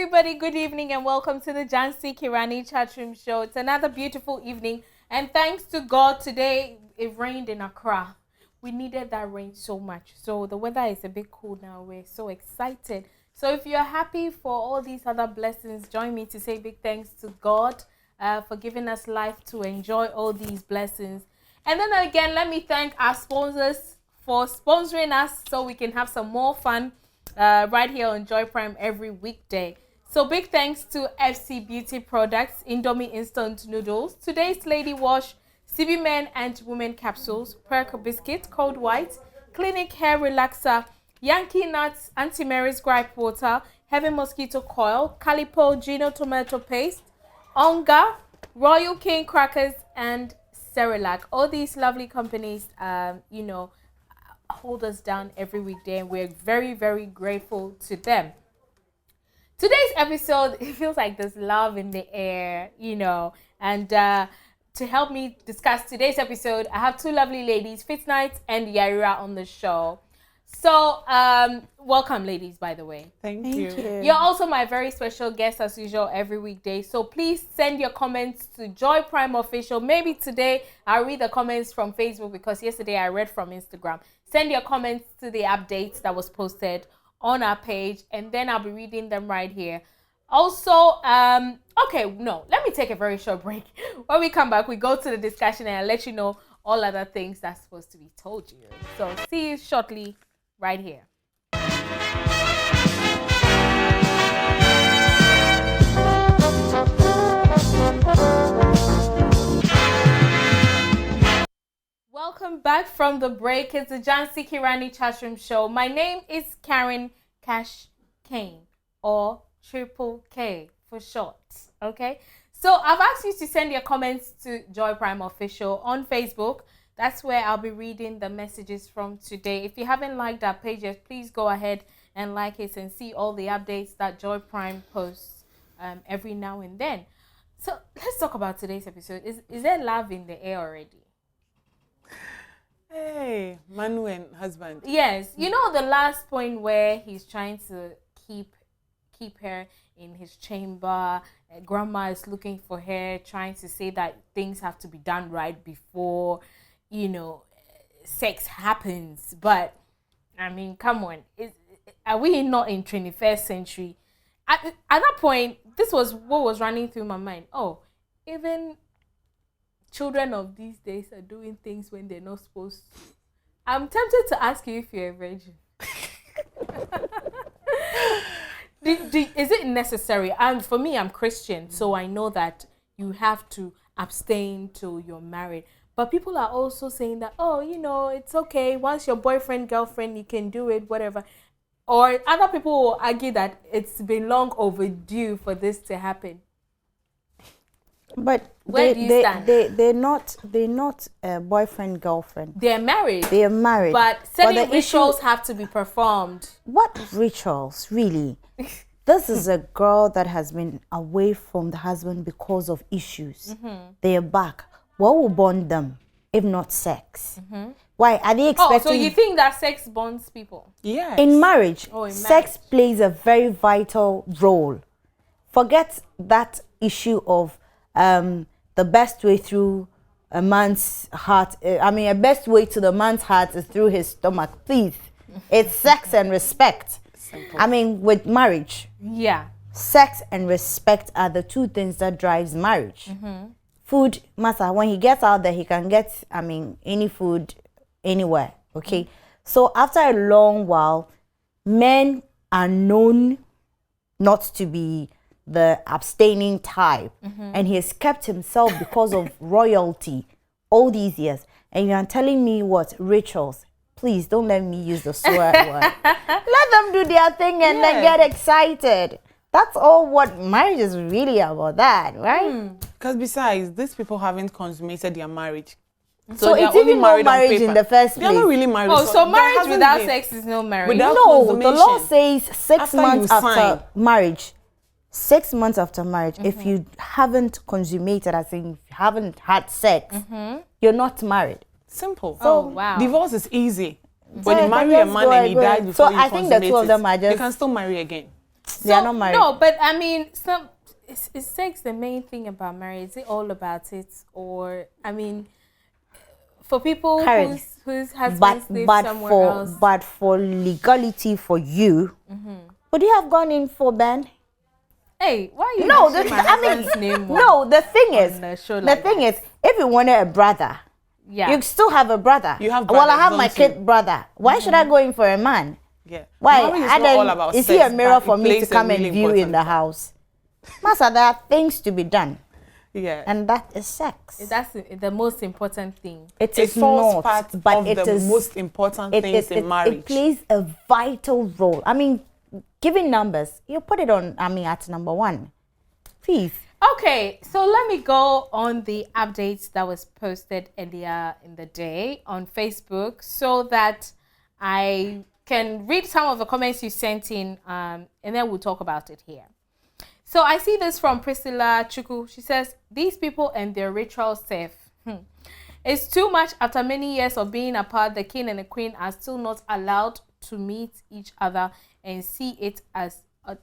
everybody, good evening and welcome to the Jhansi Rani chatroom show. It's another beautiful evening and thanks to God today it rained in Accra. We needed that rain so much. So the weather is a bit cool now. We're so excited. So if you're happy for all these other blessings, join me to say big thanks to God for giving us life to enjoy all these blessings. And then again, let me thank our sponsors for sponsoring us so we can have some more fun right here on JoyPrime every weekday. So big thanks to FC Beauty Products, Indomie Instant Noodles, Today's Lady Wash, CB Men and Women Capsules, Perk Biscuit, Cold White, Clinic Hair Relaxer, Yankee Nuts, Auntie Mary's Gripe Water, Heavy Mosquito Coil, Calipo Gino Tomato Paste, Onga, Royal King Crackers, and Cerelac. All these lovely companies, hold us down every weekday, and we're very, very grateful to them. Today's episode, it feels like there's love in the air, and to help me discuss today's episode, I have two lovely ladies, Fit Night and Yarira, on the show. So, welcome, ladies, by the way. Thank you. You're also my very special guest, as usual, every weekday. So, please send your comments to JoyPrime Official. Maybe today I'll read the comments from Facebook because yesterday I read from Instagram. Send your comments to the updates that was posted on our page, and then I'll be reading them right here. Also, let me take a very short break. When we come back, we go to the discussion and I'll let you know all other things that's supposed to be told you. So, see you shortly right here. Welcome back from the break. It's the Jhansi Rani chatroom show. My name is Karen Cash Kane, or Triple K for short. Okay, so I've asked you to send your comments to JoyPrime Official on Facebook. That's where I'll be reading the messages from today. If you haven't liked our pages, please go ahead and like it and see all the updates that JoyPrime posts every now and then. So let's talk about today's episode. Is there love in the air already? Hey, Manu and husband. Yes. You know the last point where he's trying to keep her in his chamber. Grandma is looking for her, trying to say that things have to be done right before, sex happens. But, I mean, come on. Are we not in 21st century? At that point, this was what was running through my mind. Oh, even children of these days are doing things when they're not supposed to. I'm tempted to ask you if you're a virgin. Is it necessary? And for me, I'm Christian, so I know that you have to abstain till you're married. But people are also saying that, it's okay. Once your boyfriend, girlfriend, you can do it, whatever. Or other people will argue that it's been long overdue for this to happen. But where do you stand? They're not boyfriend, girlfriend. They're married. They are married. But certain rituals have to be performed. What rituals, really? This is a girl that has been away from the husband because of issues. Mm-hmm. They are back. What will bond them if not sex? Mm-hmm. Why are they expecting? Oh, so you think that sex bonds people? Yes. In marriage, sex plays a very vital role. Forget that issue of the best way through a man's heart. A best way to the man's heart is through his stomach. Please, it's sex and respect. Simple. With marriage, sex and respect are the two things that drives marriage. Mm-hmm. Food matter. When he gets out there, he can get any food anywhere. Okay, so after a long while, men are known not to be the abstaining type, and he has kept himself because of royalty all these years. And you are telling me what rituals? Please don't let me use the swear word. Let them do their thing and then get excited. That's all what marriage is really about, that, right? Because besides, these people haven't consummated their marriage. So it's even no marriage in the first place. They're not really married. Oh, so marriage without sex is no marriage. No, the law says 6 months after marriage. 6 months after marriage, if you haven't consummated, as in if you haven't had sex, you're not married. Simple. So wow. Divorce is easy. When you marry a man and he died before you consummate, the two of them are just, they can still marry again. They are not married. No, but I mean, is sex the main thing about marriage? Is it all about it, or I mean, for people Karen, whose husbands live somewhere else? But for legality for you, would you have gone in for Ben? Hey, why are you No, mentioning my husband's name? No, the thing is, the if you wanted a brother, you still have a brother. You have well, I brothers, have my don't kid you? brother. Why should I go in for a man? Yeah. Why? Marriage is And not then, all about is sex, he a mirror but for it me to plays a come really and view in important the house? Master, there are things to be done. Yeah. And that is sex. That's the most important thing. It It is falls not, part but of it the is most important things in marriage. It plays a vital role. I mean, giving numbers, you put it on, at number one. Please. Okay, so let me go on the updates that was posted earlier in the day on Facebook so that I can read some of the comments you sent in, and then we'll talk about it here. So I see this from Priscilla Chuku. She says, these people and their ritual safe. It's too much. After many years of being apart, the king and the queen are still not allowed to meet each other and see it as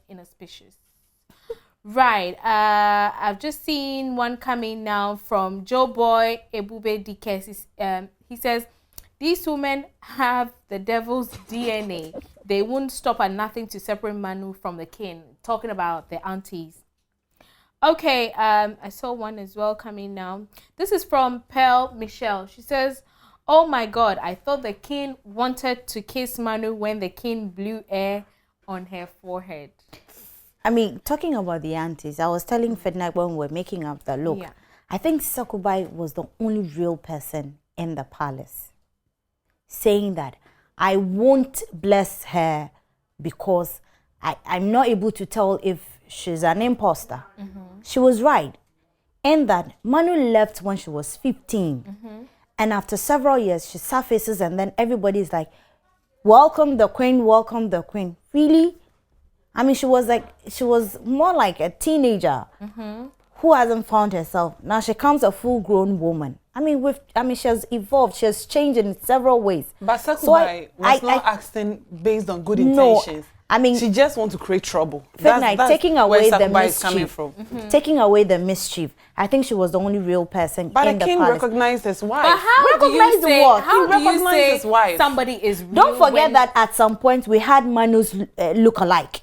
inauspicious. Right. I've just seen one coming now from Joe Boy Ebube DK. He says, these women have the devil's DNA. They won't stop at nothing to separate Manu from the king. Talking about the aunties. Okay, I saw one as well coming now. This is from Pearl Michelle. She says, oh my God, I thought the king wanted to kiss Manu when the king blew air on her forehead. I mean, talking about the aunties, I was telling Fednak when we were making up the look. Yeah. I think Sakubai was the only real person in the palace saying that I won't bless her because I'm not able to tell if she's an imposter. She was right. And that Manu left when she was 15. And after several years, she surfaces and then everybody's like, welcome the queen, welcome the queen. Really? I mean, she was more like a teenager who hasn't found herself. Now she comes a full-grown woman. I mean, she has evolved. She has changed in several ways. But Sakubai was not acting based on good intentions. I mean, she just wants to create trouble. That's taking away the coming from. Taking away the mischief. I think she was the only real person but in the king palace. recognized his wife. But how do you say, what? how He do you recognized say his wife. somebody is real? Don't forget when that at some point we had Manu's look-alike.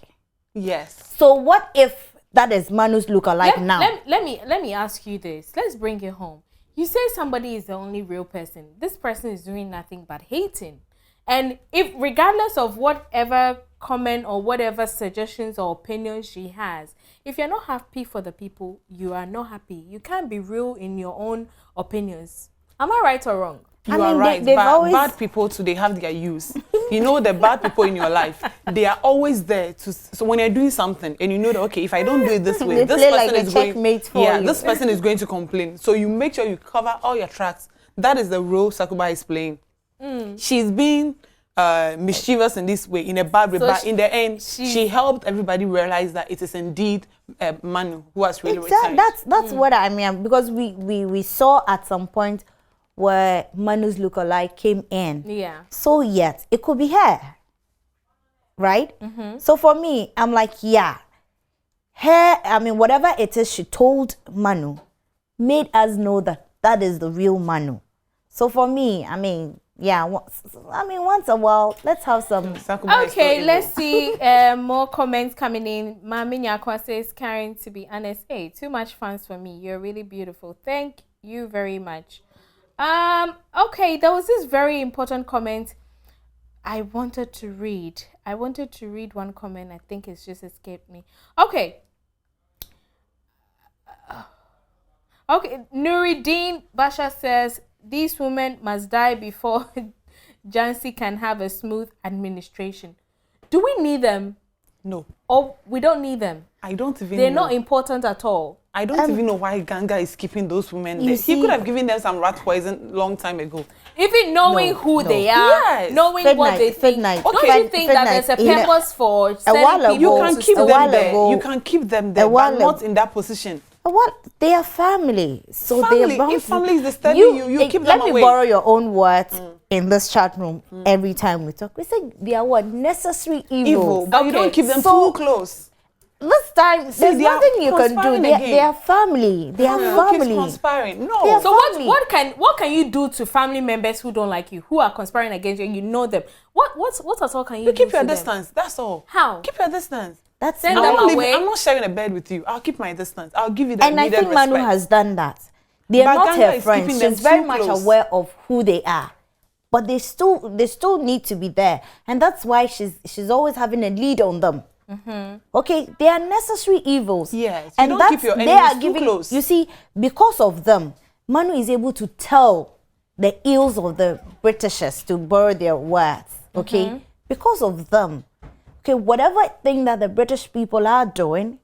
Yes. So what if that is Manu's look-alike now? Let me ask you this. Let's bring it home. You say somebody is the only real person. This person is doing nothing but hating. And if regardless of whatever comment or whatever suggestions or opinions she has, if you're not happy for the people, you are not happy. You can't be real in your own opinions. Am I right or wrong? You are right. Bad people too, they have their use. You know, the bad people in your life, they are always there to. So when you're doing something and you know that, okay, if I don't do it this way, this person is going. This person is going to complain. So you make sure you cover all your tracks. That is the role Sakuba is playing. She's being mischievous in this way, in a bad way, but in the end, she helped everybody realize that it is indeed Manu who has really returned. That's what I mean, because we saw at some point where Manu's lookalike came in. Yeah. So yes, it could be her, right? So for me, I'm like, yeah, her. I mean, whatever it is she told Manu, made us know that that is the real Manu. So for me, I mean, yeah, once a while, let's have some. Okay, let's see more comments coming in. Mami Nyakwa says, Karen, to be honest, hey, too much fans for me. You're really beautiful. Thank you very much. Okay, there was this very important comment I wanted to read. I wanted to read one comment. I think it's just escaped me. Okay. Okay, Nuruddin Basha says, these women must die before Jhansi can have a smooth administration. Do we need them? No. Or we don't need them? I don't even They're know. not important at all. I don't even know why Ganga is keeping those women there. He could have given them some rat poison long time ago. Even knowing who they are, knowing what they think. Don't you think that there's a purpose for sending people you can keep them there. You can keep them there, but not in that position. What? They are family. So family. They are bound if family is disturbing you keep them away. Let me borrow your own words in this chat room every time we talk. We say they are what? Necessary evil. But you don't keep them too close. this time, there's nothing you can do. They are family. They are family. Conspiring. No. So what can you do to family members who don't like you, who are conspiring against you, and you know them? What at all can you do? Keep your to distance. Them? That's all. How? Keep your distance. That's Send them away. I'm not sharing a bed with you. I'll keep my distance. I'll give you the And I think respect. Manu has done that. They are not her friends. She's very much aware of who they are. But they still need to be there. And that's why she's always having a lead on them. Okay, they are necessary evils. Yes, and don't keep your enemies too close. You see, because of them, Manu is able to tell the ills of the Britishers, to borrow their words. Okay, because of them. Okay, whatever thing that the British people are doing,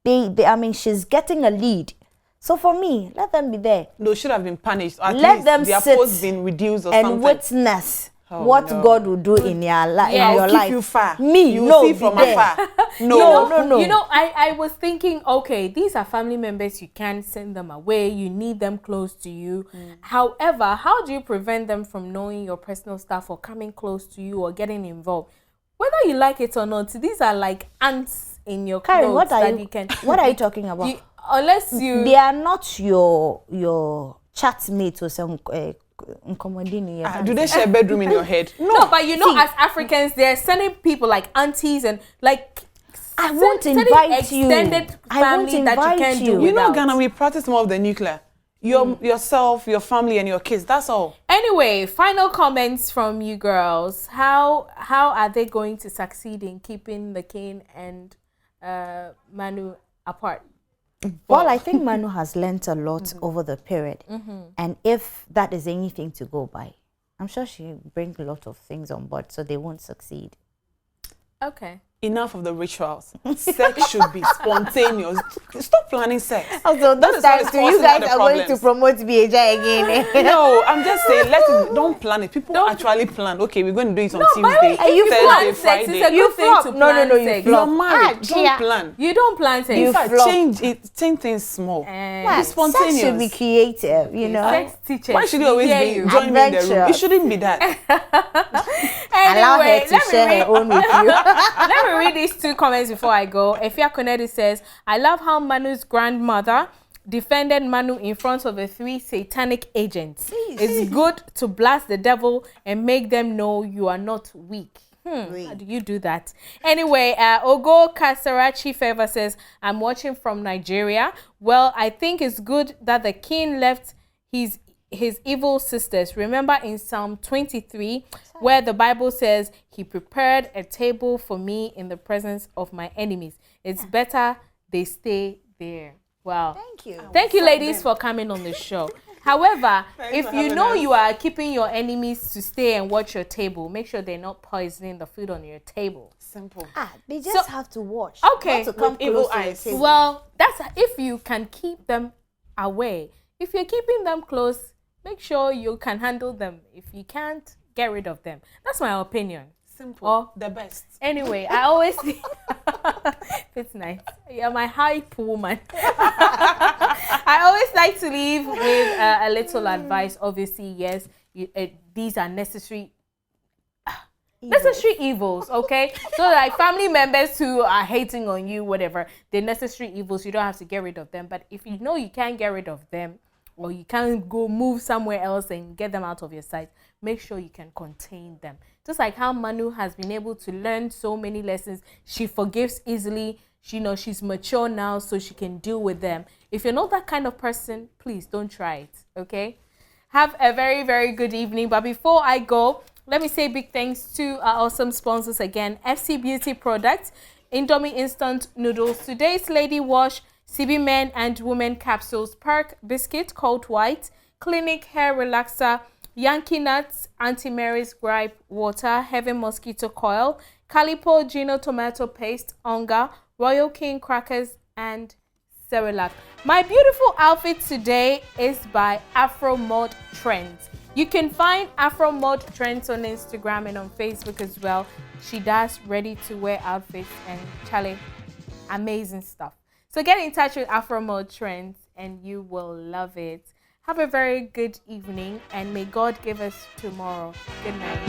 I mean, she's getting a lead. So for me, let them be there. They should have been punished. At let least them their sit post been reduced or and something. Witness what God will do in your life. Yeah, in your keep life. you far. Me, you no, see from afar. No. You know, I was thinking, okay, these are family members. You can't send them away. You need them close to you. However, how do you prevent them from knowing your personal stuff or coming close to you or getting involved? Whether you like it or not, these are like ants in your clothes. Karen, what are you talking about? They are not your chatmates or some do they share a bedroom in your head? No, but you know, as Africans, they're sending people like aunties and like I won't invite you. Extended family that you can't do. You know, Ghana, we practice more of the nuclear. Yourself, your family, and your kids. That's all. Anyway, final comments from you girls. How are they going to succeed in keeping the King and Manu apart? Well, I think Manu has learnt a lot over the period. And if that is anything to go by, I'm sure she'll bring a lot of things on board so they won't succeed. Okay. Enough of the rituals. Sex should be spontaneous. Stop planning sex. Also, those times you guys are going to promote BHI again. No, I'm just saying, don't plan it. People actually plan. Okay, we're going to do it on Tuesday, you Thursday, plan sex. Friday. It's a good thing to plan sex. You're married. Don't plan. You don't plan sex. In fact, change things small. Be spontaneous. Sex should be creative, you know. Sex teachers. Why should you always be joining me in the room? It shouldn't be that. Allow her to share her own with you. Let me read these 2 comments before I go. Efia Konedi says, I love how Manu's grandmother defended Manu in front of the 3 satanic agents. It's good to blast the devil and make them know you are not weak. How do you do that? Anyway, Ogo Kasarachi Favor says, I'm watching from Nigeria. Well, I think it's good that the king left his evil sisters. Remember in Psalm 23, where the Bible says, he prepared a table for me in the presence of my enemies. It's better they stay there. Wow. Thank you. Thank you, ladies, for coming on the show. However, if you know you are keeping your enemies to stay and watch your table, make sure they're not poisoning the food on your table. Simple. They just have to watch. Okay. Not to come evil eyes. Well, that's if you can keep them away. If you're keeping them close, make sure you can handle them. If you can't, get rid of them. That's my opinion. Simple. Or the best. Anyway, I always think it's nice. You're my hype woman. I always like to leave with a little advice. Obviously, yes, these are necessary evils, okay? So like family members who are hating on you, whatever, they're necessary evils. You don't have to get rid of them. But if you know you can't get rid of them, or you can't go move somewhere else and get them out of your sight, make sure you can contain them. Just like how Manu has been able to learn so many lessons. She forgives easily. She's mature now, so she can deal with them. If you're not that kind of person, please don't try it, okay? Have a very, very good evening. But before I go, let me say big thanks to our awesome sponsors again. FC Beauty Products, Indomie Instant Noodles, Today's Lady Wash, CB Men and Women Capsules, Perk Biscuit, Cold White, Clinic Hair Relaxer, Yankee Nuts, Auntie Mary's Gripe Water, Heaven Mosquito Coil, Calipo Gino Tomato Paste, Onga, Royal King Crackers, and Cerelac. My beautiful outfit today is by Afro Mod Trends. You can find Afro Mod Trends on Instagram and on Facebook as well. She does ready-to-wear outfits and Charlie, amazing stuff. So get in touch with Afro Mod Trends and you will love it. Have a very good evening and may God give us tomorrow. Good night.